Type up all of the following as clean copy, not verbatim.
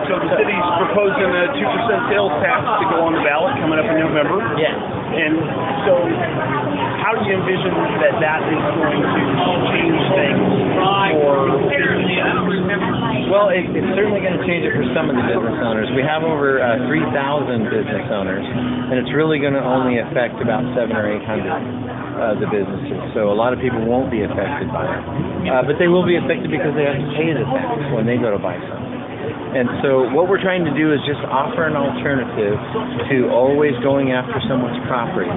So the city's proposing a 2% sales tax to go on the ballot coming up in November. Yes. And so how do you envision that is going to change things for businesses? Well, it's certainly going to change it for some of the business owners. We have over 3,000 business owners, and it's really going to only affect about 700 or 800 of the businesses. So a lot of people won't be affected by it. But they will be affected because they have to pay the tax when they go to buy something. And so what we're trying to do is just offer an alternative to always going after someone's property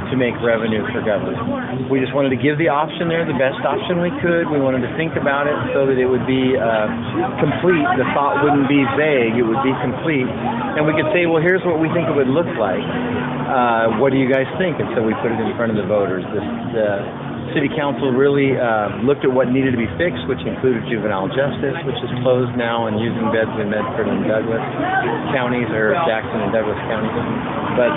to make revenue for government. We just wanted to give the option there, the best option we could. We wanted to think about it so that it would be complete. The thought wouldn't be vague, it would be complete. And we could say, well, here's what we think it would look like. What do you guys think? And so we put it in front of the voters. The City Council really looked at what needed to be fixed, which included juvenile justice, which is closed now and using beds in Medford and Douglas counties, or Jackson and Douglas counties. But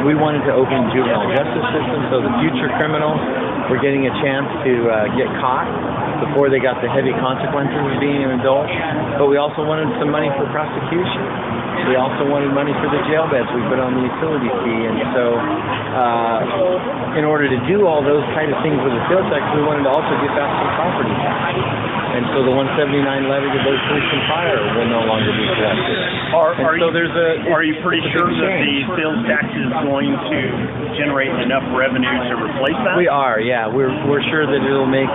we wanted to open the juvenile justice system so the future criminals were getting a chance to get caught before they got the heavy consequences of being an adult. But we also wanted some money for prosecution. We also wanted money for the jail beds. We put on the utility fee. And so in order to do all those kind of things with the sales tax, we wanted to also get back some property tax. And so the 179 levy to both police and fire will no longer be collected. Are you pretty sure that the sales tax is going to generate enough revenue to replace that? We are, yeah. We're sure that it'll make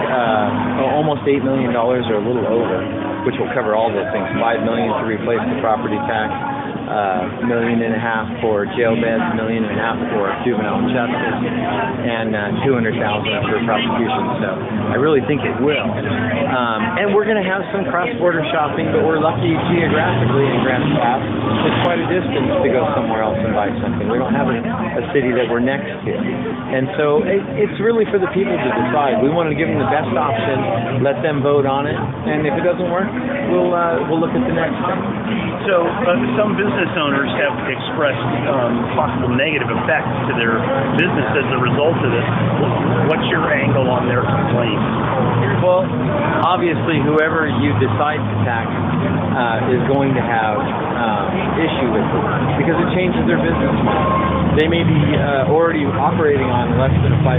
almost $8 million or a little over, which will cover all those things. $5 million to replace the property tax, $1.5 million for jail beds, $1.5 million for juvenile justice, and $200,000 for prosecution. So I really think it will. And we're going to have some cross-border shopping, but we're lucky geographically in Grand Pass. It's quite a distance to go somewhere else and buy something. We don't have a city that we're next to. And so it's really for the people to decide. We want to give them the best option, let them vote on it, and if it doesn't work, we'll look at the next thing. So some business owners have expressed possible negative effects to their business as a result of this. What's your angle on their complaints? Well, obviously, whoever you decide to tax is going to have issue with it because it changes their business model. They may be already operating on less than a 5%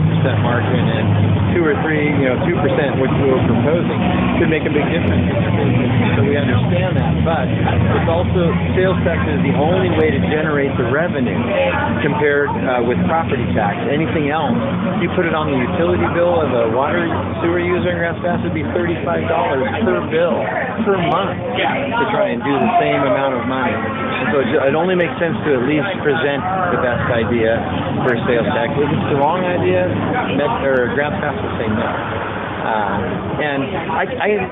margin, and 2 or 3, 2%, which we were proposing, could make a big difference in their business. So we understand that, but it's also sales tax is the only way to generate the revenue compared with property tax. Anything else, you put it on the utility bill of a water sewer user in Grand Pass, would be $35 per bill per month to try and do the same amount of money. And so it only makes sense to at least present the best idea for sales tax. If it's the wrong idea, Grand Pass will say no. And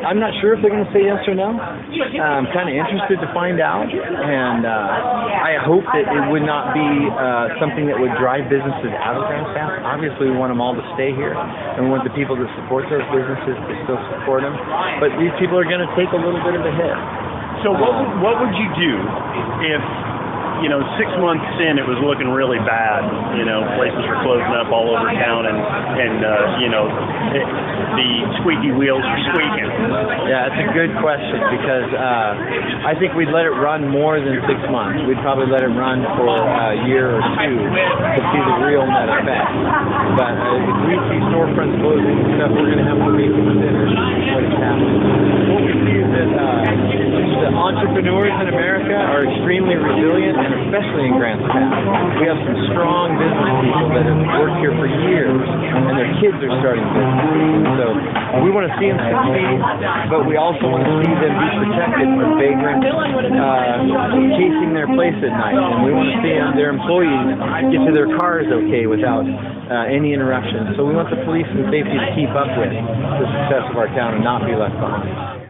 I'm not sure if they're going to say yes or no. I'm kind of interested to find out, and I hope that it would not be something that would drive businesses out of Grand Pass. Obviously, we want them all to stay here, and we want the people that support those businesses to still support them. But these people are going to take a little bit of a hit. So what would you do if 6 months in, it was looking really bad. Places were closing up all over town, and the squeaky wheels are squeaking. Yeah, it's a good question because I think we'd let it run more than 6 months. We'd probably let it run for a year or two to see the real net effect. But if we see storefronts closing and stuff, we're going to have to reconsider what is happening. What we see is that the entrepreneurs in America are extremely resilient, and especially in Grand Pass. We have some strong business people that have worked here for years, and their kids are starting businesses. So we want to see them succeed, but we also want to see them be protected from vagrants chasing their place at night. And we want to see their employees get to their cars okay without any interruptions. So we want the police and safety to keep up with the success of our town and not be left behind.